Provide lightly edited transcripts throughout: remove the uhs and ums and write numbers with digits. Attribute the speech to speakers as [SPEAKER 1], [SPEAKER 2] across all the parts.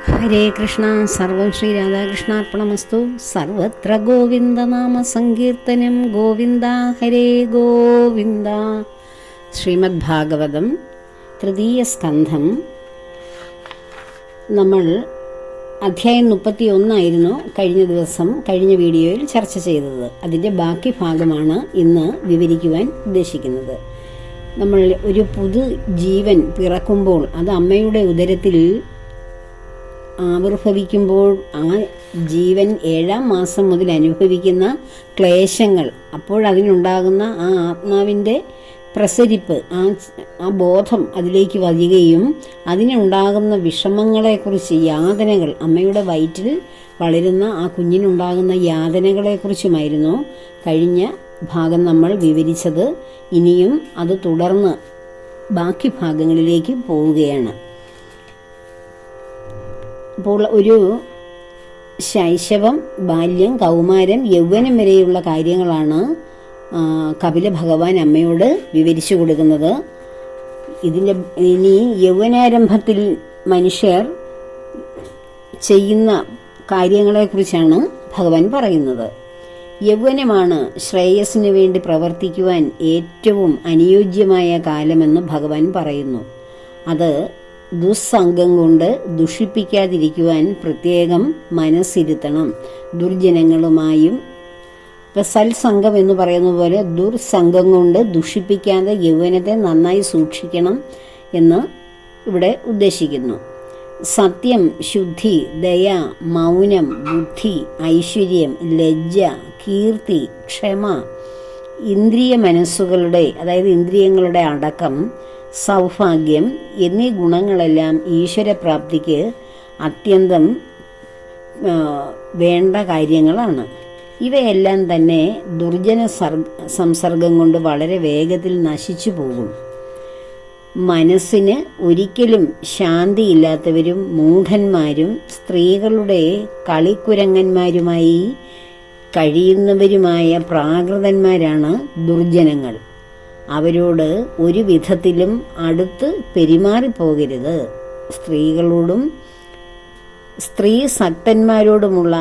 [SPEAKER 1] ഹരേ കൃഷ്ണ. സർവം ശ്രീ രാധാകൃഷ്ണാർപ്പണമസ്തു. സർവത്ര ഗോവിന്ദനാമ സങ്കീർത്തനം. ഗോവിന്ദ ഹരേ ഗോവിന്ദ. ശ്രീമദ് ഭാഗവതം തൃതീയ സ്കന്ധം. നമ്മൾ അധ്യായം 31 കഴിഞ്ഞ വീഡിയോയിൽ ചർച്ച ചെയ്തത്. അതിൻ്റെ ബാക്കി ഭാഗമാണ് ഇന്ന് വിവരിക്കുവാൻ ഉദ്ദേശിക്കുന്നത്. നമ്മൾ ഒരു പുതു ജീവൻ പിറക്കുമ്പോൾ, അത് അമ്മയുടെ ഉദരത്തിൽ ആവിർഭവിക്കുമ്പോൾ, ആ ജീവൻ 7-ാം മാസം മുതൽ അനുഭവിക്കുന്ന ക്ലേശങ്ങൾ, അപ്പോഴതിനുണ്ടാകുന്ന ആ ആത്മാവിൻ്റെ പ്രസരിപ്പ്, ആ ബോധം അതിലേക്ക് വരികയും അതിനുണ്ടാകുന്ന വിഷമങ്ങളെക്കുറിച്ച്, യാതനകൾ, അമ്മയുടെ വയറ്റിൽ വളരുന്ന ആ കുഞ്ഞിനുണ്ടാകുന്ന യാതനകളെക്കുറിച്ചുമായിരുന്നു കഴിഞ്ഞ ഭാഗം നമ്മൾ വിവരിച്ചത്. ഇനിയും അത് തുടർന്ന് ബാക്കി ഭാഗങ്ങളിലേക്ക് പോവുകയാണ്. അപ്പോൾ ഒരു ശൈശവം, ബാല്യം, കൗമാരം, യൗവനം വരെയുള്ള കാര്യങ്ങളാണ് കപില ഭഗവാൻ അമ്മയോട് വിവരിച്ചു കൊടുക്കുന്നത്. ഇനി യൗവനാരംഭത്തിൽ മനുഷ്യർ ചെയ്യുന്ന കാര്യങ്ങളെക്കുറിച്ചാണ് ഭഗവാൻ പറയുന്നത്. യൗവനമാണ് ശ്രേയസ്സിന് വേണ്ടി പ്രവർത്തിക്കുവാൻ ഏറ്റവും അനുയോജ്യമായ കാലമെന്ന് ഭഗവാൻ പറയുന്നു. അത് ദുസ്സംഗം കൊണ്ട് ദുഷിപ്പിക്കാതിരിക്കുവാൻ പ്രത്യേകം മനസ്സിരുത്തണം. ദുർജനങ്ങളുമായും, ഇപ്പം സത്സംഗം എന്ന് പറയുന്ന പോലെ ദുർസംഗം കൊണ്ട് ദുഷിപ്പിക്കാതെ യൗവനത്തെ നന്നായി സൂക്ഷിക്കണം എന്ന് ഇവിടെ ഉദ്ദേശിക്കുന്നു. സത്യം, ശുദ്ധി, ദയ, മൗനം, ബുദ്ധി, ഐശ്വര്യം, ലജ്ജ, കീർത്തി, ക്ഷമ, ഇന്ദ്രിയ മനസ്സുകളുടെ, അതായത് ഇന്ദ്രിയങ്ങളുടെ അടക്കം, സൗഭാഗ്യം എന്നീ ഗുണങ്ങളെല്ലാം ഈശ്വരപ്രാപ്തിക്ക് അത്യന്തം വേണ്ട കാര്യങ്ങളാണ്. ഇവയെല്ലാം തന്നെ ദുർജന സംസർഗം കൊണ്ട് വളരെ വേഗത്തിൽ നശിച്ചു പോകും. മനസ്സിന് ഒരിക്കലും ശാന്തിയില്ലാത്തവരും മൂഢന്മാരും സ്ത്രീകളുടെ കളിക്കുരങ്ങന്മാരുമായി കഴിയുന്നവരുമായ പ്രാകൃതന്മാരാണ് ദുർജനങ്ങൾ. അവരോട് ഒരു വിധത്തിലും അടുത്ത് പെരുമാറിപ്പോകരുത്. സ്ത്രീകളോടും സ്ത്രീ സക്തന്മാരോടുമുള്ള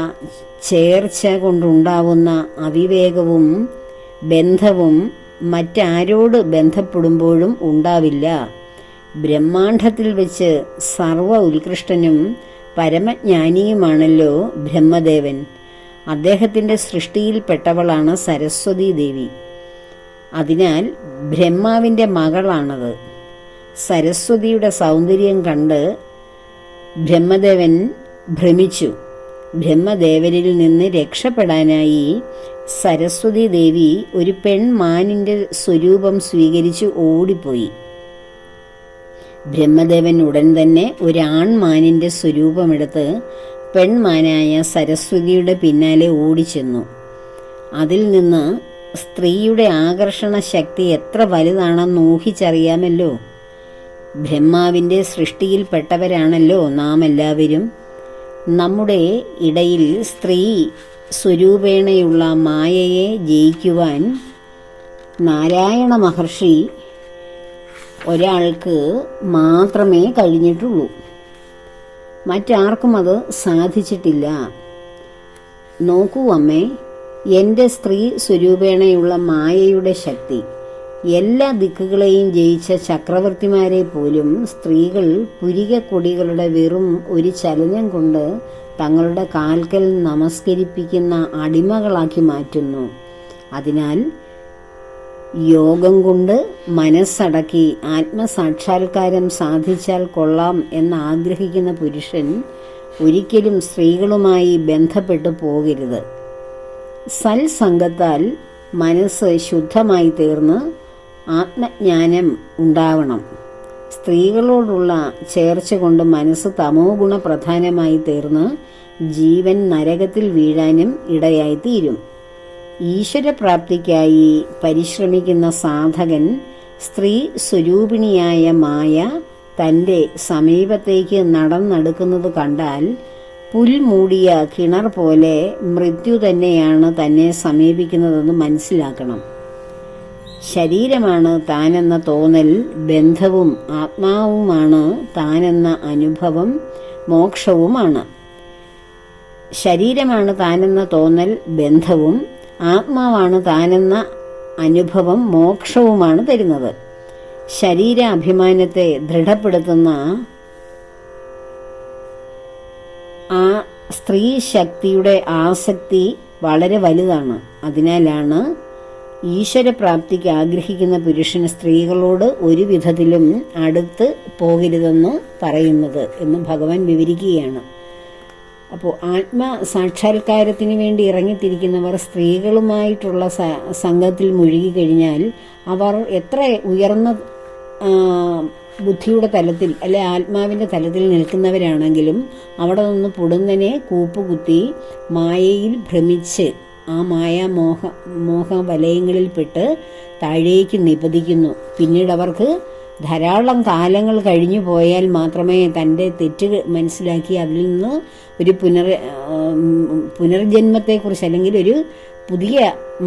[SPEAKER 1] ചേർച്ച കൊണ്ടുണ്ടാവുന്ന അവിവേകവും ബന്ധവും മറ്റാരോട് ബന്ധപ്പെടുമ്പോഴും ഉണ്ടാവില്ല. ബ്രഹ്മാണ്ഡത്തിൽ വെച്ച് സർവ ഉത്കൃഷ്ടനും പരമജ്ഞാനിയുമാണല്ലോ ബ്രഹ്മദേവൻ. അദ്ദേഹത്തിൻ്റെ സൃഷ്ടിയിൽപ്പെട്ടവളാണ് സരസ്വതി ദേവി. അതിനാൽ ബ്രഹ്മാവിൻ്റെ മകളാണത്. സരസ്വതിയുടെ സൗന്ദര്യം കണ്ട് ബ്രഹ്മദേവൻ ഭ്രമിച്ചു. ബ്രഹ്മദേവനിൽ നിന്ന് രക്ഷപ്പെടാനായി സരസ്വതി ദേവി ഒരു പെൺമാനിൻ്റെ സ്വരൂപം സ്വീകരിച്ച് ഓടിപ്പോയി. ബ്രഹ്മദേവൻ ഉടൻ തന്നെ ഒരാൺമാനിൻ്റെ സ്വരൂപമെടുത്ത് പെൺമാനായ സരസ്വതിയുടെ പിന്നാലെ ഓടിച്ചെന്നു. അതിൽ നിന്ന് സ്ത്രീയുടെ ആകർഷണ ശക്തി എത്ര വലുതാണെന്ന് ഊഹിച്ചറിയാമല്ലോ. ബ്രഹ്മാവിൻ്റെ സൃഷ്ടിയിൽപ്പെട്ടവരാണല്ലോ നാം എല്ലാവരും. നമ്മുടെ ഇടയിൽ സ്ത്രീ സ്വരൂപേണയുള്ള മായയെ ജയിക്കുവാൻ നാരായണ മഹർഷി ഒരാൾക്ക് മാത്രമേ കഴിഞ്ഞിട്ടുള്ളൂ. മറ്റാർക്കും അത് സാധിച്ചിട്ടില്ല. നോക്കൂ അമ്മേ, എൻ്റെ സ്ത്രീ സ്വരൂപേണയുള്ള മായയുടെ ശക്തി. എല്ലാ ദിക്കുകളെയും ജയിച്ച ചക്രവർത്തിമാരെ പോലും സ്ത്രീകൾ പുരികക്കൊടികളുടെ വെറും ഒരു ചലനം കൊണ്ട് തങ്ങളുടെ കാൽക്കൽ നമസ്കരിപ്പിക്കുന്ന അടിമകളാക്കി മാറ്റുന്നു. അതിനാൽ യോഗം കൊണ്ട് മനസ്സടക്കി ആത്മസാക്ഷാത്കാരം സാധിച്ചാൽ കൊള്ളാം എന്നാഗ്രഹിക്കുന്ന പുരുഷൻ ഒരിക്കലും സ്ത്രീകളുമായി ബന്ധപ്പെട്ടു പോകരുത്. സൽസംഗത്താൽ മനസ്സ് ശുദ്ധമായി തീർന്ന് ആത്മജ്ഞാനം ഉണ്ടാവണം. സ്ത്രീകളോടുള്ള ചേർച്ച കൊണ്ട് മനസ്സ് തമോ ഗുണ പ്രധാനമായി തീർന്ന് ജീവൻ നരകത്തിൽ വീഴാനും ഇടയായിത്തീരും. ഈശ്വരപ്രാപ്തിക്കായി പരിശ്രമിക്കുന്ന സാധകൻ സ്ത്രീ സ്വരൂപിണിയായ മായ തൻ്റെ സമീപത്തേക്ക് നടന്നെടുക്കുന്നത് കണ്ടാൽ പുൽമൂടിയ കിണർ പോലെ മൃത്യു തന്നെയാണ് തന്നെ സമീപിക്കുന്നതെന്ന് മനസ്സിലാക്കണം. ശരീരമാണ് താനെന്ന തോന്നൽ, ബന്ധവും ആത്മാവുമാണ് താനെന്ന അനുഭവം മോക്ഷവുമാണ്. ശരീരമാണ് താനെന്ന തോന്നൽ ബന്ധവും ആത്മാവാണ് താനെന്ന അനുഭവം മോക്ഷവുമാണ് തരുന്നത്. ശരീര അഭിമാനത്തെ ദൃഢപ്പെടുത്തുന്ന ആ സ്ത്രീ ശക്തിയുടെ ആസക്തി വളരെ വലുതാണ്. അതിനാലാണ് ഈശ്വരപ്രാപ്തിക്ക് ആഗ്രഹിക്കുന്ന പുരുഷൻ സ്ത്രീകളോട് ഒരു വിധത്തിലും അടുത്ത് പോകരുതെന്ന് പറയുന്നത് എന്ന് ഭഗവാൻ വിവരിക്കുകയാണ്. അപ്പോൾ ആത്മസാക്ഷാത്കാരത്തിന് വേണ്ടി ഇറങ്ങിത്തിരിക്കുന്നവർ സ്ത്രീകളുമായിട്ടുള്ള സംഘത്തിൽ മുഴുകിക്കഴിഞ്ഞാൽ അവർ എത്ര ഉയർന്ന ബുദ്ധിയുടെ തലത്തിൽ അല്ലെ ആത്മാവിൻ്റെ തലത്തിൽ നിൽക്കുന്നവരാണെങ്കിലും അവിടെ നിന്ന് പൊടുന്നനെ കൂപ്പുകുത്തി മായയിൽ ഭ്രമിച്ച് ആ മോഹ വലയങ്ങളിൽപ്പെട്ട് താഴേക്ക് നിപതിക്കുന്നു. പിന്നീട് അവർക്ക് ധാരാളം കാലങ്ങൾ കഴിഞ്ഞു പോയാൽ മാത്രമേ തൻ്റെ തെറ്റ് മനസ്സിലാക്കി അതിൽ നിന്ന് ഒരു പുനർജന്മത്തെക്കുറിച്ച് അല്ലെങ്കിൽ ഒരു പുതിയ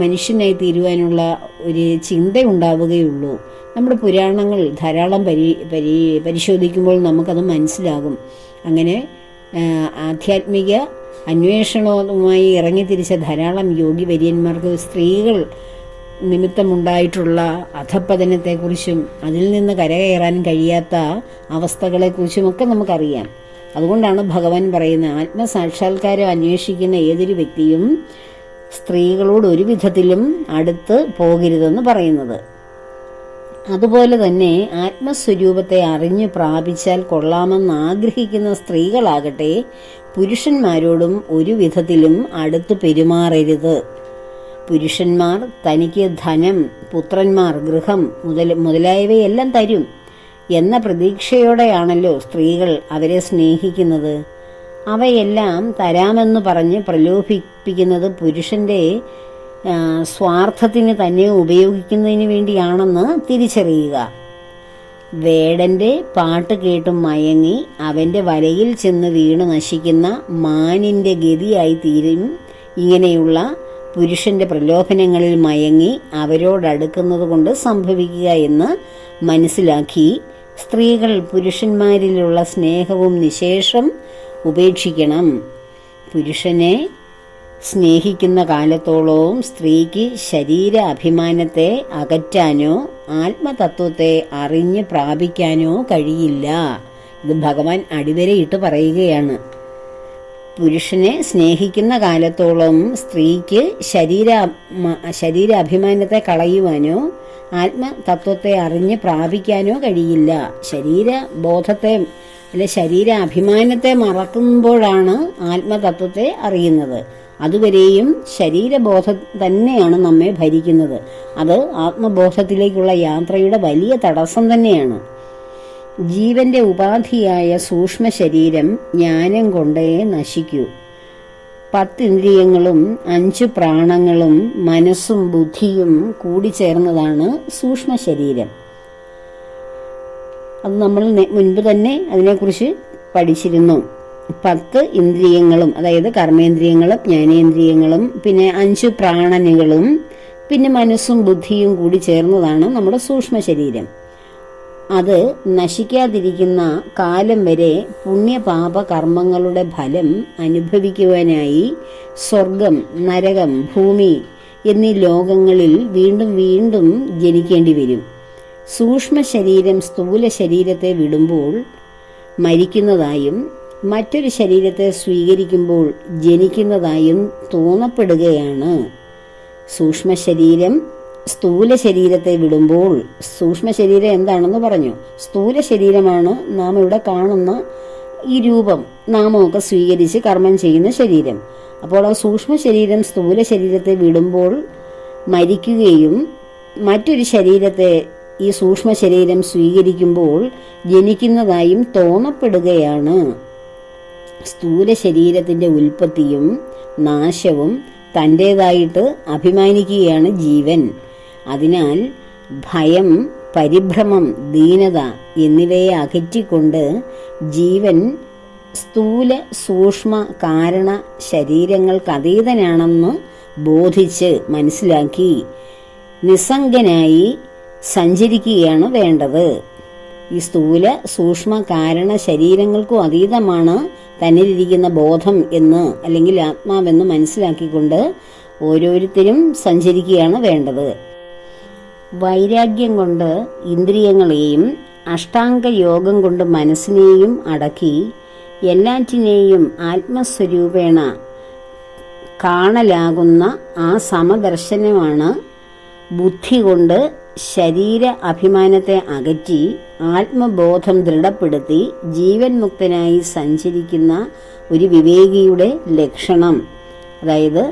[SPEAKER 1] മനുഷ്യനായി തീരുവാനുള്ള ഒരു ചിന്ത ഉണ്ടാവുകയുള്ളൂ. നമ്മുടെ പുരാണങ്ങൾ ധാരാളം പരിശോധിക്കുമ്പോൾ നമുക്കത് മനസ്സിലാകും. അങ്ങനെ ആധ്യാത്മിക അന്വേഷണവുമായി ഇറങ്ങിത്തിരിച്ച ധാരാളം യോഗിവര്യന്മാർക്ക് സ്ത്രീകൾ നിമിത്തമുണ്ടായിട്ടുള്ള അധപ്പതനത്തെക്കുറിച്ചും അതിൽ നിന്ന് കരകയറാൻ കഴിയാത്ത അവസ്ഥകളെക്കുറിച്ചുമൊക്കെ നമുക്കറിയാം. അതുകൊണ്ടാണ് ഭഗവാൻ പറയുന്നത്, ആത്മസാക്ഷാത്കാരം അന്വേഷിക്കുന്ന ഏതൊരു വ്യക്തിയും സ്ത്രീകളോട് ഒരു വിധത്തിലും അടുത്ത് പോകരുതെന്ന് പറയുന്നത്. അതുപോലെ തന്നെ ആത്മസ്വരൂപത്തെ അറിഞ്ഞു പ്രാപിച്ചാൽ കൊള്ളാമെന്ന് ആഗ്രഹിക്കുന്ന സ്ത്രീകളാകട്ടെ പുരുഷന്മാരോടും ഒരു വിധത്തിലും അടുത്ത് പെരുമാറരുത്. പുരുഷന്മാർ തനിക്ക് ധനം, പുത്രന്മാർ, ഗൃഹം മുതലായവയെല്ലാം തരും എന്ന പ്രതീക്ഷയോടെയാണല്ലോ സ്ത്രീകൾ അവരെ സ്നേഹിക്കുന്നത്. അവയെല്ലാം തരാമെന്ന് പറഞ്ഞ് പ്രലോഭിപ്പിക്കുന്നത് പുരുഷന്റെ സ്വാർത്ഥത്തിന് തന്നെ ഉപയോഗിക്കുന്നതിന് വേണ്ടിയാണെന്ന് തിരിച്ചറിയുക. വേടന്റെ പാട്ട് കേട്ടും മയങ്ങി അവന്റെ വലയിൽ ചെന്ന് വീണ് നശിക്കുന്ന മാനിന്റെ ഗതിയായി തീരും ഇങ്ങനെയുള്ള പുരുഷന്റെ പ്രലോഭനങ്ങളിൽ മയങ്ങി അവരോടടുക്കുന്നത് കൊണ്ട് സംഭവിക്കുക എന്ന് മനസ്സിലാക്കി സ്ത്രീകൾ പുരുഷന്മാരിലുള്ള സ്നേഹവും നിശേഷം ഉപേക്ഷിക്കണം. പുരുഷനെ സ്നേഹിക്കുന്ന കാലത്തോളവും സ്ത്രീക്ക് ശരീര അഭിമാനത്തെ അകറ്റാനോ ആത്മതത്വത്തെ അറിഞ്ഞ് പ്രാപിക്കാനോ കഴിയില്ല. ഇത് ഭഗവാൻ അടിവരയിട്ട് പറയുകയാണ്. പുരുഷനെ സ്നേഹിക്കുന്ന കാലത്തോളം സ്ത്രീക്ക് ശരീര അഭിമാനത്തെ കളയുവാനോ ആത്മതത്വത്തെ അറിഞ്ഞ് പ്രാപിക്കാനോ കഴിയില്ല. ശരീരബോധത്തെ അല്ലെ ശരീര അഭിമാനത്തെ മറക്കുമ്പോഴാണ് ആത്മതത്വത്തെ അറിയുന്നത്. അതുവരെയും ശരീരബോധം തന്നെയാണ് നമ്മെ ഭരിക്കുന്നത്. അത് ആത്മബോധത്തിലേക്കുള്ള യാത്രയുടെ വലിയ തടസ്സം തന്നെയാണ്. ജീവന്റെ ഉപാധിയായ സൂക്ഷ്മ ശരീരം ജ്ഞാനം കൊണ്ടേ നശിക്കൂ. 10 ഇന്ദ്രിയങ്ങളും 5 പ്രാണങ്ങളും മനസ്സും ബുദ്ധിയും കൂടിച്ചേർന്നതാണ് സൂക്ഷ്മ ശരീരം. അത് നമ്മൾ മുൻപ് തന്നെ അതിനെക്കുറിച്ച് പഠിച്ചിരുന്നു. 10 ഇന്ദ്രിയങ്ങളും, അതായത് കർമ്മേന്ദ്രിയങ്ങളും ജ്ഞാനേന്ദ്രിയങ്ങളും പിന്നെ 5 പ്രാണനുകളും പിന്നെ മനസ്സും ബുദ്ധിയും കൂടി ചേർന്നതാണ് നമ്മുടെ സൂക്ഷ്മ ശരീരം. അത് നശിക്കാതിരിക്കുന്ന കാലം വരെ പുണ്യപാപ കർമ്മങ്ങളുടെ ഫലം അനുഭവിക്കുവാനായി സ്വർഗം, നരകം, ഭൂമി എന്നീ ലോകങ്ങളിൽ വീണ്ടും വീണ്ടും ജനിക്കേണ്ടി വരും. സൂക്ഷ്മ ശരീരം സ്ഥൂല ശരീരത്തെ വിടുമ്പോൾ മരിക്കുന്നതായും മറ്റൊരു ശരീരത്തെ സ്വീകരിക്കുമ്പോൾ ജനിക്കുന്നതായും തോന്നപ്പെടുകയാണ്. സൂക്ഷ്മ ശരീരം സ്ഥൂല ശരീരത്തെ വിടുമ്പോൾ, സൂക്ഷ്മ ശരീരം എന്താണെന്ന് പറഞ്ഞു, സ്ഥൂല ശരീരമാണ് നാം ഇവിടെ കാണുന്ന ഈ രൂപം, നാമമൊക്കെ സ്വീകരിച്ച് കർമ്മം ചെയ്യുന്ന ശരീരം. അപ്പോൾ ആ സൂക്ഷ്മ ശരീരം സ്ഥൂല ശരീരത്തെ വിടുമ്പോൾ മരിക്കുകയും മറ്റൊരു ശരീരത്തെ ഈ സൂക്ഷ്മ ശരീരം സ്വീകരിക്കുമ്പോൾ ജനിക്കുന്നതായും തോന്നപ്പെടുകയാണ്. സ്ഥൂല ശരീരത്തിന്റെ ഉൽപ്പത്തിയും നാശവും തൻ്റേതായിട്ട് അഭിമാനിക്കുകയാണ് ജീവൻ. അതിനാൽ ഭയം, പരിഭ്രമം, ദീനത എന്നിവയെ അകറ്റിക്കൊണ്ട് ജീവൻ സ്ഥൂല സൂക്ഷ്മ കാരണ ശരീരങ്ങൾക്ക് അതീതനാണെന്ന് ബോധിച്ച് മനസ്സിലാക്കി നിസ്സംഗനായി സഞ്ചരിക്കുകയാണ് വേണ്ടത്. ഈ സ്ഥൂല സൂക്ഷ്മ കാരണ ശരീരങ്ങൾക്കും അതീതമാണ് തന്നിലിരിക്കുന്ന ബോധം എന്ന് അല്ലെങ്കിൽ ആത്മാവെന്ന് മനസ്സിലാക്കിക്കൊണ്ട് ഓരോരുത്തരും സഞ്ചരിക്കുകയാണ് വേണ്ടത്. വൈരാഗ്യം കൊണ്ട് ഇന്ദ്രിയങ്ങളെയും അഷ്ടാംഗ യോഗം കൊണ്ട് മനസ്സിനെയും അടക്കി എല്ലാറ്റിനെയും ആത്മസ്വരൂപേണ കാണലാകുന്ന ആ സമദർശനമാണ് ബുദ്ധി കൊണ്ട് ശരീര അഭിമാനത്തെ അകറ്റി ആത്മബോധം ദൃഢപ്പെടുത്തി ജീവൻ മുക്തനായി സഞ്ചരിക്കുന്ന ഒരു വിവേകിയുടെ ലക്ഷണം. അതായത്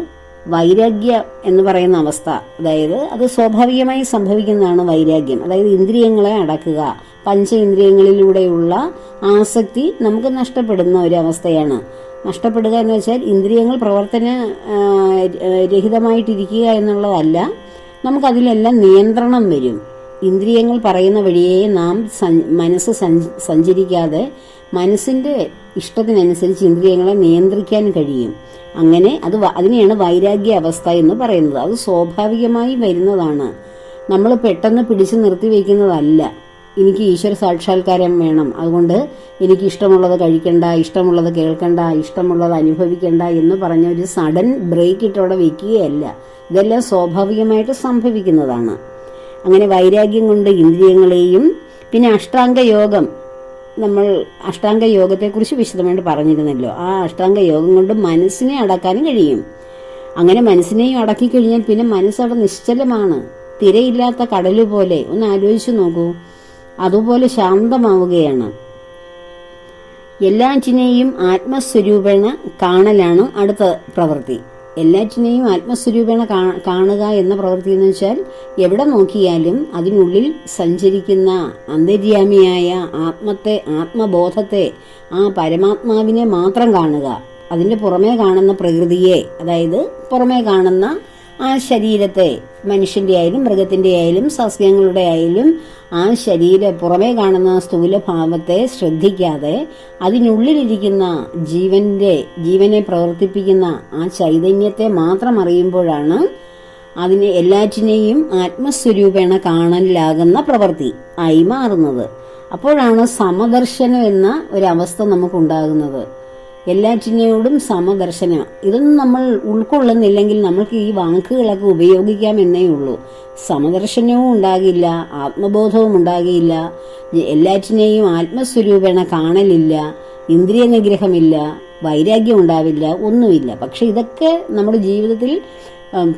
[SPEAKER 1] വൈരാഗ്യ എന്ന് പറയുന്ന അവസ്ഥ, അതായത് അത് സ്വാഭാവികമായി സംഭവിക്കുന്നതാണ് വൈരാഗ്യം. അതായത് ഇന്ദ്രിയങ്ങളെ അടക്കുക, പഞ്ചേന്ദ്രിയങ്ങളിലൂടെയുള്ള ആസക്തി നമുക്ക് നഷ്ടപ്പെടുന്ന ഒരു അവസ്ഥയാണ്. നഷ്ടപ്പെടുക എന്ന് വെച്ചാൽ ഇന്ദ്രിയങ്ങൾ പ്രവർത്തന രഹിതമായിട്ടിരിക്കുക എന്നുള്ളതല്ല, നമുക്കതിലെല്ലാം നിയന്ത്രണം വരും. ഇന്ദ്രിയങ്ങൾ പറയുന്ന വഴിയേ നാം മനസ്സ് സഞ്ചരിക്കാതെ മനസ്സിന്റെ ഇഷ്ടത്തിനനുസരിച്ച് ഇന്ദ്രിയങ്ങളെ നിയന്ത്രിക്കാൻ കഴിയും. അങ്ങനെ അതിനെയാണ് വൈരാഗ്യ അവസ്ഥ എന്ന് പറയുന്നത്. അത് സ്വാഭാവികമായി വരുന്നതാണ്, നമ്മൾ പെട്ടെന്ന് പിടിച്ചു നിർത്തി വയ്ക്കുന്നതല്ല. എനിക്ക് ഈശ്വര സാക്ഷാത്കാരം വേണം, അതുകൊണ്ട് എനിക്ക് ഇഷ്ടമുള്ളത് കഴിക്കണ്ട, ഇഷ്ടമുള്ളത് കേൾക്കണ്ട, ഇഷ്ടമുള്ളത് അനുഭവിക്കണ്ട എന്ന് പറഞ്ഞ ഒരു സഡൻ ബ്രേക്ക് ഇട്ടോടെ വെക്കുകയല്ല. ഇതെല്ലാം സ്വാഭാവികമായിട്ട് സംഭവിക്കുന്നതാണ്. അങ്ങനെ വൈരാഗ്യം കൊണ്ട് ഇന്ദ്രിയങ്ങളെയും, പിന്നെ അഷ്ടാംഗ യോഗം, നമ്മൾ അഷ്ടാംഗ യോഗത്തെക്കുറിച്ച് വിശദമായിട്ട് പറഞ്ഞിരുന്നല്ലോ. ആ അഷ്ടാംഗ യോഗം കൊണ്ട് മനസ്സിനെ അടക്കാനും കഴിയും. അങ്ങനെ മനസ്സിനെയും അടക്കി കഴിഞ്ഞാൽ പിന്നെ മനസ്സവിടെ നിശ്ചലമാണ്, തിരയില്ലാത്ത കടല് പോലെ. ഒന്ന് ആലോചിച്ചു നോക്കൂ, അതുപോലെ ശാന്തമാവുകയാണ്. എല്ലാറ്റിനെയും ആത്മസ്വരൂപേണ കാണലാണ് അടുത്ത പ്രവൃത്തി. എല്ലാറ്റിനെയും ആത്മസ്വരൂപേണ കാണുക എന്ന പ്രവൃത്തി എന്ന് വെച്ചാൽ എവിടെ നോക്കിയാലും അതിനുള്ളിൽ സഞ്ചരിക്കുന്ന അന്തര്യാമിയായ ആത്മബോധത്തെ, ആ പരമാത്മാവിനെ മാത്രം കാണുക. അതിന്റെ പുറമേ കാണുന്ന പ്രകൃതിയെ, അതായത് പുറമേ കാണുന്ന ആ ശരീരത്തെ, മനുഷ്യന്റെ ആയാലും മൃഗത്തിന്റെ ആയാലും സസ്യങ്ങളുടെ ആയാലും ആ പുറമേ കാണുന്ന സ്ഥൂലഭാവത്തെ ശ്രദ്ധിക്കാതെ അതിനുള്ളിലിരിക്കുന്ന ജീവനെ പ്രവർത്തിപ്പിക്കുന്ന ആ ചൈതന്യത്തെ മാത്രം അറിയുമ്പോഴാണ് അതിനെ എല്ലാറ്റിനെയും ആത്മസ്വരൂപേണ കാണലാകുന്ന പ്രവൃത്തി ആയി മാറുന്നത്. അപ്പോഴാണ് സമദർശനം എന്ന ഒരവസ്ഥ നമുക്കുണ്ടാകുന്നത്. എല്ലാറ്റിനോടും സമദർശനം. ഇതൊന്നും നമ്മൾ ഉൾക്കൊള്ളുന്നില്ലെങ്കിൽ നമ്മൾക്ക് ഈ വാക്കുകളൊക്കെ ഉപയോഗിക്കാമെന്നേ ഉള്ളൂ. സമദർശനവും ഉണ്ടാകില്ല, ആത്മബോധവും ഉണ്ടാകില്ല, എല്ലാറ്റിനെയും ആത്മസ്വരൂപേണ കാണലില്ല, ഇന്ദ്രിയ നിഗ്രഹമില്ല, വൈരാഗ്യം ഉണ്ടാവില്ല, ഒന്നുമില്ല. പക്ഷെ ഇതൊക്കെ നമ്മുടെ ജീവിതത്തിൽ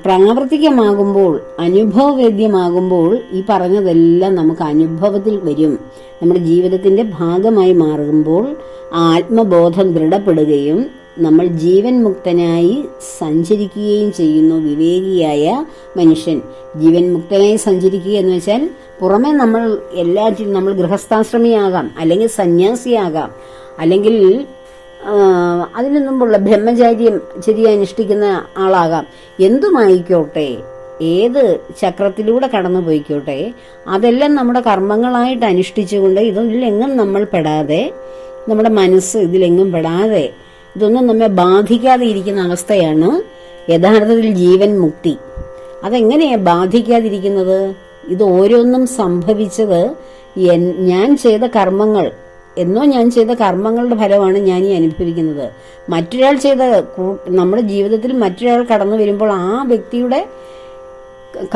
[SPEAKER 1] പ്രാവർത്തികമാകുമ്പോൾ, അനുഭവവേദ്യമാകുമ്പോൾ ഈ പറഞ്ഞതെല്ലാം നമുക്ക് അനുഭവത്തിൽ വരും. നമ്മുടെ ജീവിതത്തിന്റെ ഭാഗമായി മാറുമ്പോൾ ആത്മബോധം ദൃഢപ്പെടുകയും നമ്മൾ ജീവൻ മുക്തനായി സഞ്ചരിക്കുകയും ചെയ്യുന്നു. വിവേകിയായ മനുഷ്യൻ ജീവൻ മുക്തനായി സഞ്ചരിക്കുക എന്ന് വെച്ചാൽ പുറമെ നമ്മൾ ഗൃഹസ്ഥാശ്രമിയാകാം, അല്ലെങ്കിൽ സന്യാസിയാകാം, അല്ലെങ്കിൽ അതിനു മുമ്പുള്ള ബ്രഹ്മചര്യം അനുഷ്ഠിക്കുന്ന ആളാകാം. എന്തുമായിക്കോട്ടെ, ഏത് ചക്രത്തിലൂടെ കടന്നു പോയിക്കോട്ടെ, അതെല്ലാം നമ്മുടെ കർമ്മങ്ങളായിട്ട് അനുഷ്ഠിച്ചുകൊണ്ട് ഇതിലെങ്ങും നമ്മൾ പെടാതെ, നമ്മുടെ മനസ്സ് ഇതിലെങ്ങും പെടാതെ, ഇതൊന്നും നമ്മെ ബാധിക്കാതെ ഇരിക്കുന്ന അവസ്ഥയാണ് യഥാർത്ഥത്തിൽ ജീവൻ മുക്തി. അതെങ്ങനെയാ ബാധിക്കാതിരിക്കുന്നത്? ഇത് ഓരോന്നും സംഭവിച്ചത് ഞാൻ ചെയ്ത കർമ്മങ്ങൾ, ഞാൻ ചെയ്ത കർമ്മങ്ങളുടെ ഫലമാണ് ഞാൻ ഈ അനുഭവിക്കുന്നത്. മറ്റൊരാൾ ചെയ്ത, നമ്മുടെ ജീവിതത്തിൽ മറ്റൊരാൾ കടന്നു വരുമ്പോൾ ആ വ്യക്തിയുടെ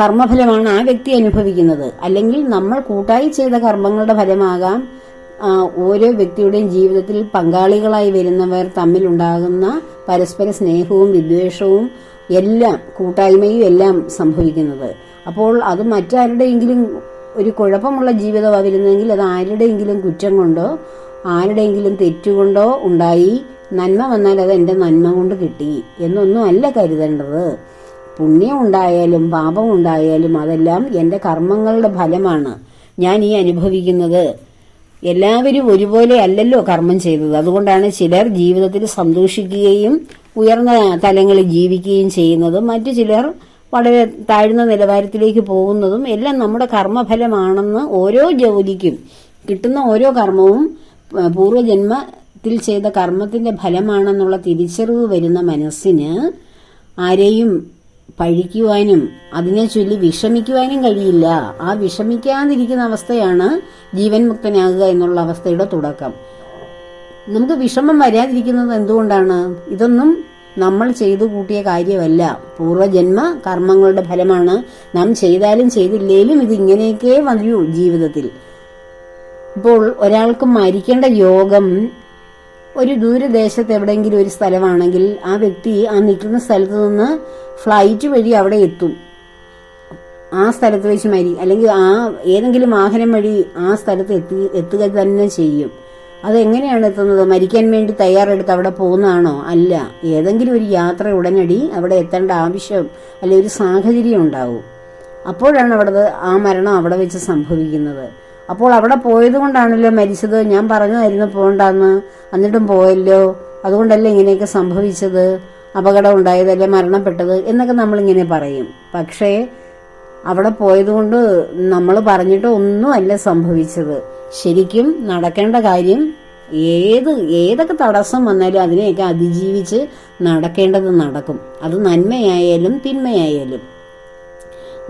[SPEAKER 1] കർമ്മഫലമാണ് ആ വ്യക്തി അനുഭവിക്കുന്നത്. അല്ലെങ്കിൽ നമ്മൾ കൂട്ടായി ചെയ്ത കർമ്മങ്ങളുടെ ഫലമാകാം ഓരോ വ്യക്തിയുടെയും ജീവിതത്തിൽ പങ്കാളികളായി വരുന്നവർ തമ്മിലുണ്ടാകുന്ന പരസ്പര സ്നേഹവും വിദ്വേഷവും എല്ലാം, കൂട്ടായ്മയും എല്ലാം സംഭവിക്കുന്നത്. അപ്പോൾ അത് മറ്റാരുടെയെങ്കിലും ഒരു കുഴപ്പമുള്ള ജീവിതമാണ് വരുന്നതെങ്കിൽ അത് ആരുടെയെങ്കിലും കുറ്റം കൊണ്ടോ ആരുടെയെങ്കിലും തെറ്റുകൊണ്ടോ ഉണ്ടായി. നന്മ വന്നാൽ അത് എൻ്റെ നന്മ കൊണ്ട് കിട്ടി എന്നൊന്നും അല്ല കരുതേണ്ടത്. പുണ്യം ഉണ്ടായാലും പാപം ഉണ്ടായാലും അതെല്ലാം എൻ്റെ കർമ്മങ്ങളുടെ ഫലമാണ് ഞാൻ ഈ അനുഭവിക്കുന്നത്. എല്ലാവരും ഒരുപോലെ അല്ലല്ലോ കർമ്മം ചെയ്തത്. അതുകൊണ്ടാണ് ചിലർ ജീവിതത്തിൽ സന്തോഷിക്കുകയും ഉയർന്ന തലങ്ങളിൽ ജീവിക്കുകയും ചെയ്യുന്നതും മറ്റു ചിലർ വളരെ താഴ്ന്ന നിലവാരത്തിലേക്ക് പോകുന്നതും എല്ലാം നമ്മുടെ കർമ്മഫലമാണെന്ന്, ഓരോ ജോലിക്കും കിട്ടുന്ന ഓരോ കർമ്മവും പൂർവ്വജന്മത്തിൽ ചെയ്ത കർമ്മത്തിന്റെ ഫലമാണെന്നുള്ള തിരിച്ചറിവ് വരുന്ന മനസ്സിന് ആരെയും പഴിക്കുവാനും അതിനെ ചൊല്ലി വിഷമിക്കുവാനും കഴിയില്ല. ആ വിഷമിക്കാതിരിക്കുന്ന അവസ്ഥയാണ് ജീവൻ മുക്തനാകുക എന്നുള്ള അവസ്ഥയുടെ തുടക്കം. നമുക്ക് വിഷമം വരാതിരിക്കുന്നത് എന്തുകൊണ്ടാണ്? ഇതൊന്നും നമ്മൾ ചെയ്തു കൂട്ടിയ കാര്യമല്ല, പൂർവ്വജന്മ കർമ്മങ്ങളുടെ ഫലമാണ്. നാം ചെയ്താലും ചെയ്തില്ലേലും ഇതിങ്ങനെയൊക്കെ വരൂ ജീവിതത്തിൽ. ഇപ്പോൾ ഒരാൾക്ക് മരിക്കേണ്ട യോഗം ഒരു ദൂരദേശത്ത് എവിടെയെങ്കിലും ഒരു സ്ഥലമാണെങ്കിൽ ആ വ്യക്തി ആ നിൽക്കുന്ന സ്ഥലത്ത് നിന്ന് ഫ്ലൈറ്റ് വഴി അവിടെ എത്തും. ആ സ്ഥലത്ത് വെച്ച് അല്ലെങ്കിൽ ആ ഏതെങ്കിലും വാഹനം വഴി ആ സ്ഥലത്ത് എത്തുക തന്നെ ചെയ്യും. അതെങ്ങനെയാണ് എത്തുന്നത്? മരിക്കാൻ വേണ്ടി തയ്യാറെടുത്ത് അവിടെ പോകുന്നതാണോ? അല്ല. ഏതെങ്കിലും ഒരു യാത്ര ഉടനടി അവിടെ എത്തേണ്ട ആവശ്യം അല്ലെങ്കിൽ ഒരു സാഹചര്യം ഉണ്ടാവും. അപ്പോഴാണ് ആ മരണം അവിടെ വെച്ച് സംഭവിക്കുന്നത്. അപ്പോൾ അവിടെ പോയത് കൊണ്ടാണല്ലോ മരിച്ചത്. ഞാൻ പറഞ്ഞതായിരുന്നു പോകണ്ടെന്ന്, എന്നിട്ടും പോയല്ലോ, അതുകൊണ്ടല്ലേ ഇങ്ങനെയൊക്കെ സംഭവിച്ചത്, അപകടം ഉണ്ടായതല്ലേ, മരണപ്പെട്ടത് എന്നൊക്കെ നമ്മളിങ്ങനെ പറയും. പക്ഷേ അവിടെ പോയതുകൊണ്ട് നമ്മൾ പറഞ്ഞിട്ട് ഒന്നുമല്ല സംഭവിച്ചത്. ശരിക്കും നടക്കേണ്ട കാര്യം ഏതൊക്കെ തടസ്സം വന്നാലും അതിനെയൊക്കെ അതിജീവിച്ച് നടക്കേണ്ടത് നടക്കും. അത് നന്മയായാലും തിന്മയായാലും.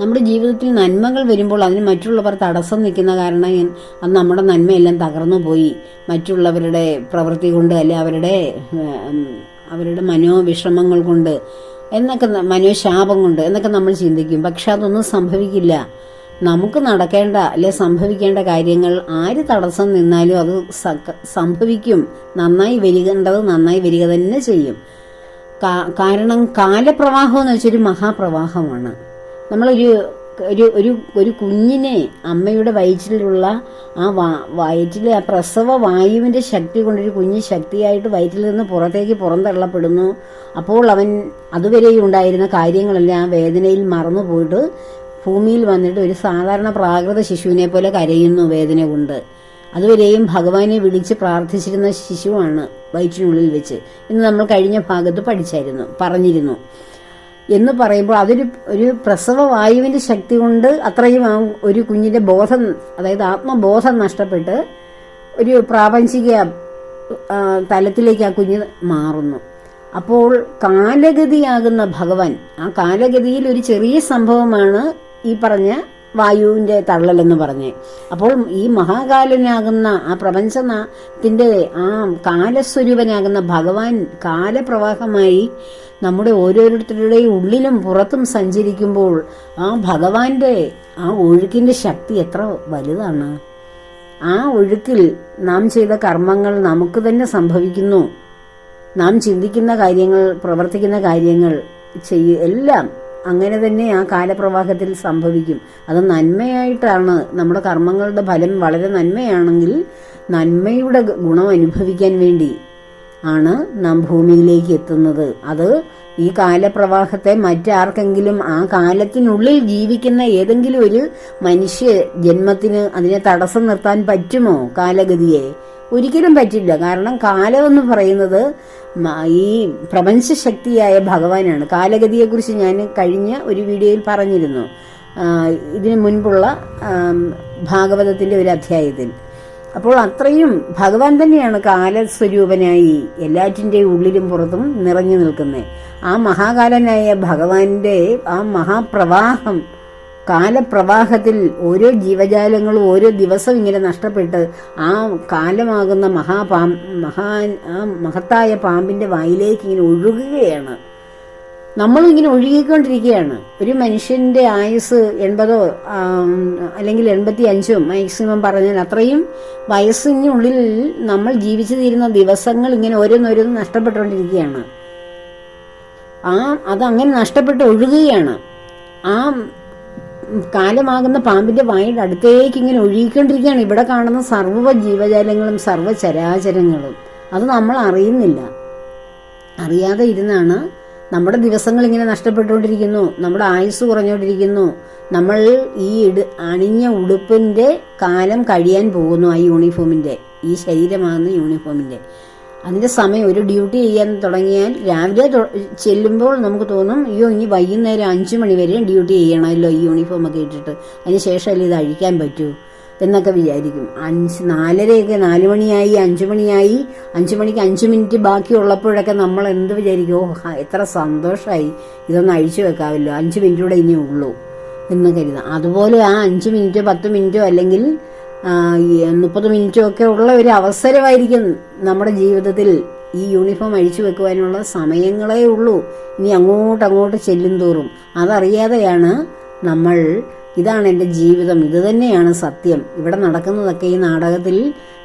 [SPEAKER 1] നമ്മുടെ ജീവിതത്തിൽ നന്മകൾ വരുമ്പോൾ അതിന് മറ്റുള്ളവർ തടസ്സം നിൽക്കുന്ന കാരണം അത് നമ്മുടെ നന്മയെല്ലാം തകർന്നു പോയി. മറ്റുള്ളവരുടെ പ്രവൃത്തി കൊണ്ട് അല്ലെ അവരുടെ മനോവിഷമങ്ങൾ കൊണ്ട് എന്നൊക്കെ, മനോശാപം കൊണ്ട് എന്നൊക്കെ നമ്മൾ ചിന്തിക്കും. പക്ഷെ അതൊന്നും സംഭവിക്കില്ല. നമുക്ക് നടക്കേണ്ട അല്ലെ സംഭവിക്കേണ്ട കാര്യങ്ങൾ ആര് തടസ്സം നിന്നാലും അത് സംഭവിക്കും. നന്നായി വരികേണ്ടത് നന്നായി വരിക തന്നെ ചെയ്യും. കാരണം കാലപ്രവാഹം എന്ന് വെച്ചൊരു മഹാപ്രവാഹമാണ്. നമ്മളൊരു ഒരു കുഞ്ഞിനെ അമ്മയുടെ വയറ്റിലുള്ള വയറ്റിലെ ആ പ്രസവ വായുവിന്റെ ശക്തി കൊണ്ടൊരു കുഞ്ഞ് ശക്തിയായിട്ട് വയറ്റിൽ നിന്ന് പുറന്തള്ളപ്പെടുന്നു. അപ്പോൾ അവൻ അതുവരെ ഉണ്ടായിരുന്ന കാര്യങ്ങളെല്ലാം ആ വേദനയിൽ മറന്നുപോയിട്ട് ഭൂമിയിൽ വന്നിട്ട് ഒരു സാധാരണ പ്രാകൃത ശിശുവിനെ പോലെ കരയുന്നു വേദന കൊണ്ട്. അതുവരെയും ഭഗവാനെ വിളിച്ച് പ്രാർത്ഥിച്ചിരുന്ന ശിശുവാണ് വയറ്റിനുള്ളിൽ വെച്ച്. ഇന്ന് നമ്മൾ കഴിഞ്ഞ ഭാഗത്ത് പറഞ്ഞിരുന്നു. എന്ന് പറയുമ്പോൾ ഒരു പ്രസവ വായുവിന്റെ ശക്തി കൊണ്ട് അത്രയും ഒരു കുഞ്ഞിന്റെ ബോധം, അതായത് ആത്മബോധം നഷ്ടപ്പെട്ട് ഒരു പ്രാപഞ്ചിക തലത്തിലേക്ക് ആ കുഞ്ഞ് മാറുന്നു. അപ്പോൾ കാലഗതിയാകുന്ന ഭഗവാൻ, ആ കാലഗതിയിൽ ഒരു ചെറിയ സംഭവമാണ് ഈ പറഞ്ഞ വായുവിന്റെ തള്ളലെന്ന് പറഞ്ഞ്. അപ്പോൾ ഈ മഹാകാലനാകുന്ന ആ പ്രപഞ്ചത്തിന്റെ ആ കാലസ്വരൂപനാകുന്ന ഭഗവാൻ കാലപ്രവാഹമായി നമ്മുടെ ഓരോരുത്തരുടെയും ഉള്ളിലും പുറത്തും സഞ്ചരിക്കുമ്പോൾ ആ ഭഗവാന്റെ ആ ഒഴുക്കിന്റെ ശക്തി എത്ര വലുതാണ്. ആ ഒഴുക്കിൽ നാം ചെയ്ത കർമ്മങ്ങൾ നമുക്ക് തന്നെ സംഭവിക്കുന്നു. നാം ചിന്തിക്കുന്ന കാര്യങ്ങൾ, പ്രവർത്തിക്കുന്ന കാര്യങ്ങൾ എല്ലാം അങ്ങനെ തന്നെ ആ കാലപ്രവാഹത്തിൽ സംഭവിക്കും. അത് നന്മയായിട്ടാണ്. നമ്മുടെ കർമ്മങ്ങളുടെ ഫലം വളരെ നന്മയാണെങ്കിൽ നന്മയുടെ ഗുണം അനുഭവിക്കാൻ വേണ്ടി ആണ് നാം ഭൂമിയിലേക്ക് എത്തുന്നത്. അത് ഈ കാലപ്രവാഹത്തെ മറ്റാർക്കെങ്കിലും, ആ കാലത്തിനുള്ളിൽ ജീവിക്കുന്ന ഏതെങ്കിലും ഒരു മനുഷ്യ ജന്മത്തിന് അതിനെ തടസ്സം നിർത്താൻ പറ്റുമോ? കാലഗതിയെ ഒരിക്കലും പറ്റില്ല. കാരണം കാലമെന്ന് പറയുന്നത് ഈ പ്രപഞ്ചശക്തിയായ ഭഗവാനാണ്. കാലഗതിയെക്കുറിച്ച് ഞാൻ കഴിഞ്ഞ ഒരു വീഡിയോയിൽ പറഞ്ഞിരുന്നു, ഇതിനു മുൻപുള്ള ഭാഗവതത്തിന്റെ ഒരു അധ്യായത്തിൽ. അപ്പോൾ അത്രയും ഭഗവാൻ തന്നെയാണ് കാലസ്വരൂപനായി എല്ലാറ്റിൻ്റെയും ഉള്ളിലും പുറത്തും നിറഞ്ഞു നിൽക്കുന്നത്. ആ മഹാകാലനായ ഭഗവാന്റെ ആ മഹാപ്രവാഹം, കാലപ്രവാഹത്തിൽ ഓരോ ജീവജാലങ്ങളും ഓരോ ദിവസം ഇങ്ങനെ നഷ്ടപ്പെട്ട് ആ കാലമാകുന്ന മഹത്തായ പാമ്പിന്റെ വായിലേക്ക് ഇങ്ങനെ ഒഴുകുകയാണ്. നമ്മളും ഇങ്ങനെ ഒഴുകിക്കൊണ്ടിരിക്കുകയാണ്. ഒരു മനുഷ്യന്റെ ആയുസ് 80 അല്ലെങ്കിൽ 85 മാക്സിമം പറഞ്ഞാൽ അത്രയും വയസ്സിനുള്ളിൽ നമ്മൾ ജീവിച്ചു തീരുന്ന ദിവസങ്ങൾ ഇങ്ങനെ ഓരോന്നോരോന്നും നഷ്ടപ്പെട്ടുകൊണ്ടിരിക്കുകയാണ്. അതങ്ങനെ നഷ്ടപ്പെട്ട് ഒഴുകുകയാണ്. ആ കാലമാകുന്ന പാമ്പിന്റെ വായുടെ അടുത്തേക്ക് ഇങ്ങനെ ഒഴുകിക്കൊണ്ടിരിക്കുകയാണ് ഇവിടെ കാണുന്ന സർവ്വ ജീവജാലങ്ങളും സർവ്വചരാചരങ്ങളും. അത് നമ്മൾ അറിയുന്നില്ല. അറിയാതെ ഇരുന്നാണ് നമ്മുടെ ദിവസങ്ങൾ ഇങ്ങനെ നഷ്ടപ്പെട്ടുകൊണ്ടിരിക്കുന്നു. നമ്മുടെ ആയുസ് കുറഞ്ഞുകൊണ്ടിരിക്കുന്നു. നമ്മൾ ഈ അണിഞ്ഞ ഉടുപ്പിന്റെ കാലം കഴിയാൻ പോകുന്നു. ആ യൂണിഫോമിന്റെ, ഈ ശരീരമാകുന്ന യൂണിഫോമിന്റെ അതിന്റെ സമയം, ഒരു ഡ്യൂട്ടി ചെയ്യാൻ തുടങ്ങിയാൽ രാവിലെ ചെല്ലുമ്പോൾ നമുക്ക് തോന്നും, അയ്യോ ഇനി വൈകുന്നേരം 5 മണി വരെ ഡ്യൂട്ടി ചെയ്യണമല്ലോ ഈ യൂണിഫോം ഒക്കെ ഇട്ടിട്ട്, അതിന് ശേഷമല്ലേ ഇത് അഴിക്കാൻ പറ്റൂ. എന്നൊക്കെ വിചാരിക്കും. 4:30 4 മണിയായി, 5 മണിയായി, 5 മണിക്ക് 5 മിനിറ്റ് ബാക്കിയുള്ളപ്പോഴൊക്കെ നമ്മൾ എന്ത് വിചാരിക്കും, എത്ര സന്തോഷമായി, ഇതൊന്ന് അഴിച്ചു വെക്കാമല്ലോ, 5 മിനിറ്റ് കൂടെ ഇനി ഉള്ളൂ എന്ന് കരുതാം. അതുപോലെ ആ 5 മിനിറ്റോ 10 മിനിറ്റോ അല്ലെങ്കിൽ 30 മിനിറ്റോ ഒക്കെ ഉള്ള ഒരു അവസരമായിരിക്കും നമ്മുടെ ജീവിതത്തിൽ ഈ യൂണിഫോം അഴിച്ചു വെക്കുവാനുള്ള സമയങ്ങളേ ഉള്ളൂ. ഇനി അങ്ങോട്ടങ്ങോട്ട് ചെല്ലും തോറും അതറിയാതെയാണ് നമ്മൾ, ഇതാണ് എൻ്റെ ജീവിതം, ഇത് തന്നെയാണ് സത്യം, ഇവിടെ നടക്കുന്നതൊക്കെ, ഈ നാടകത്തിൽ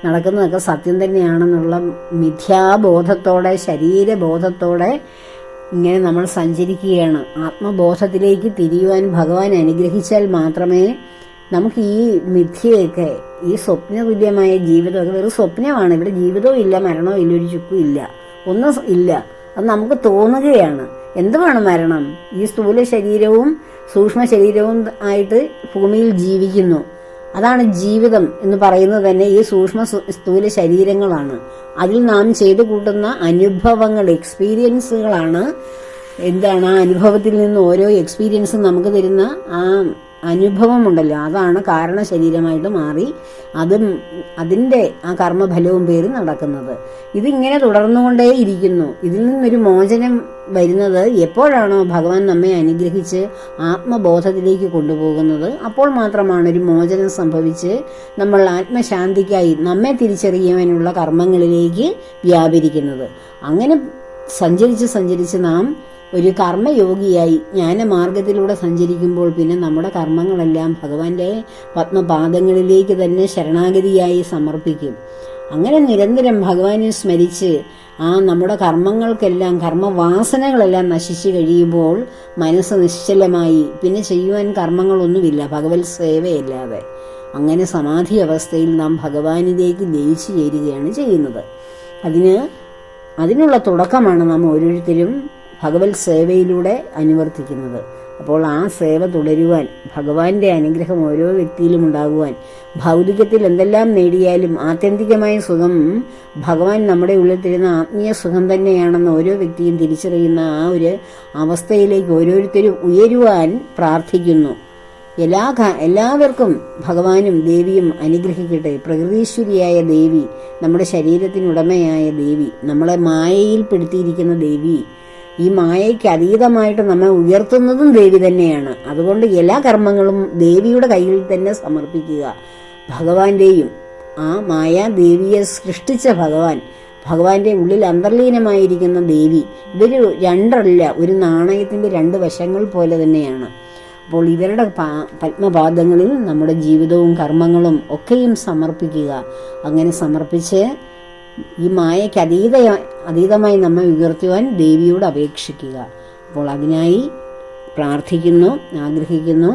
[SPEAKER 1] നടക്കുന്നതൊക്കെ സത്യം തന്നെയാണെന്നുള്ള മിഥ്യാബോധത്തോടെ, ശരീരബോധത്തോടെ ഇങ്ങനെ നമ്മൾ സഞ്ചരിക്കുകയാണ്. ആത്മബോധത്തിലേക്ക് തിരിയുവാൻ ഭഗവാൻ അനുഗ്രഹിച്ചാൽ മാത്രമേ നമുക്ക് ഈ മിഥ്യയൊക്കെ, ഈ സ്വപ്നതുല്യമായ ജീവിതമൊക്കെ വെറും സ്വപ്നമാണ്. ഇവിടെ ജീവിതവും ഇല്ല, മരണവും ഇല്ല, ഒരു ചുക്കും ഇല്ല, ഒന്നും ഇല്ല. അത് നമുക്ക് തോന്നുകയാണ്. എന്തുവാണ് മരണം? ഈ സ്ഥൂല ശരീരവും സൂക്ഷ്മ ശരീരവും ആയിട്ട് ഭൂമിയിൽ ജീവിക്കുന്നു. അതാണ് ജീവിതം എന്ന് പറയുന്നത് തന്നെ ഈ സൂക്ഷ്മ സ്ഥൂല ശരീരങ്ങളാണ്. അതിൽ നാം ചെയ്തു കൂട്ടുന്ന അനുഭവങ്ങൾ, എക്സ്പീരിയൻസുകളാണ്. എന്താണ് ആ അനുഭവത്തിൽ നിന്ന് ഓരോ എക്സ്പീരിയൻസും നമുക്ക് തരുന്ന ആ അനുഭവമുണ്ടല്ലോ, അതാണ് കാരണ ശരീരമായിട്ട് മാറി അതിൻ്റെ ആ കർമ്മഫലവും പേര് നടക്കുന്നത്. ഇതിങ്ങനെ തുടർന്നുകൊണ്ടേയിരിക്കുന്നു. ഇതിൽ നിന്നൊരു മോചനം വരുന്നത് എപ്പോഴാണോ ഭഗവാൻ നമ്മെ അനുഗ്രഹിച്ച് ആത്മബോധത്തിലേക്ക് കൊണ്ടുപോകുന്നത്, അപ്പോൾ മാത്രമാണ് ഒരു മോചനം സംഭവിച്ച് നമ്മൾ ആത്മശാന്തിക്കായി നമ്മെ തിരിച്ചറിയുവാനുള്ള കർമ്മങ്ങളിലേക്ക് വ്യാപരിക്കുന്നത്. അങ്ങനെ സഞ്ചരിച്ച് നാം ഒരു കർമ്മയോഗിയായി ജ്ഞാനമാർഗത്തിലൂടെ സഞ്ചരിക്കുമ്പോൾ പിന്നെ നമ്മുടെ കർമ്മങ്ങളെല്ലാം ഭഗവാന്റെ പത്മപാദങ്ങളിലേക്ക് തന്നെ ശരണാഗതിയായി സമർപ്പിക്കും. അങ്ങനെ നിരന്തരം ഭഗവാനെ സ്മരിച്ച് നമ്മുടെ കർമ്മങ്ങൾക്കെല്ലാം, കർമ്മവാസനകളെല്ലാം നശിച്ചു കഴിയുമ്പോൾ മനസ്സ് നിശ്ചലമായി പിന്നെ ചെയ്യുവാൻ കർമ്മങ്ങളൊന്നുമില്ല ഭഗവത് സേവയല്ലാതെ. അങ്ങനെ സമാധി അവസ്ഥയിൽ നാം ഭഗവാനിലേക്ക് ലയിച്ചു ചേരുകയാണ് ചെയ്യുന്നത്. അതിനുള്ള തുടക്കമാണ് നാം ഓരോരുത്തരും ഭഗവത് സേവയിലൂടെ അനുവർത്തിക്കുന്നത്. അപ്പോൾ ആ സേവ തുടരുവാൻ, ഭഗവാന്റെ അനുഗ്രഹം ഓരോ വ്യക്തിയിലും ഉണ്ടാകുവാൻ, ഭൗതികത്തിൽ എന്തെല്ലാം നേടിയാലും ആത്യന്തികമായ സുഖം ഭഗവാൻ നമ്മുടെ ഉള്ളിൽ തരുന്ന ആത്മീയ സുഖം തന്നെയാണെന്ന് ഓരോ വ്യക്തിയും തിരിച്ചറിയുന്ന ആ ഒരു അവസ്ഥയിലേക്ക് ഓരോരുത്തരും ഉയരുവാൻ പ്രാർത്ഥിക്കുന്നു. എല്ലാവർക്കും ഭഗവാനും ദേവിയും അനുഗ്രഹിക്കട്ടെ. പ്രകൃതീശ്വരിയായ ദേവി, നമ്മുടെ ശരീരത്തിനുടമയായ ദേവി, നമ്മളെ മായയിൽപ്പെടുത്തിയിരിക്കുന്ന ദേവി, ഈ മായയ്ക്ക് അതീതമായിട്ട് നമ്മെ ഉയർത്തുന്നതും ദേവി തന്നെയാണ്. അതുകൊണ്ട് എല്ലാ കർമ്മങ്ങളും ദേവിയുടെ കയ്യിൽ തന്നെ സമർപ്പിക്കുക. ഭഗവാന്റെയും ആ മായാദേവിയെ സൃഷ്ടിച്ച ഭഗവാന്റെ ഉള്ളിൽ അന്തർലീനമായിരിക്കുന്ന ദേവി, ഇവര് രണ്ടല്ല, ഒരു നാണയത്തിന്റെ 2 വശങ്ങൾ പോലെ തന്നെയാണ്. അപ്പോൾ ഇവരുടെ പത്മപാദങ്ങളിൽ നമ്മുടെ ജീവിതവും കർമ്മങ്ങളും ഒക്കെയും സമർപ്പിക്കുക. അങ്ങനെ സമർപ്പിച്ച് ഈ മായയ്ക്ക് അതീതമായി നമ്മെ ഉയർത്തുവാൻ ദേവിയോട് അപേക്ഷിക്കുക. അപ്പോൾ അതിനായി പ്രാർത്ഥിക്കുന്നു, ആഗ്രഹിക്കുന്നു.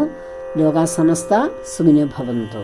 [SPEAKER 1] ലോകാ സമസ്ത സുഖിനോ ഭവന്തു.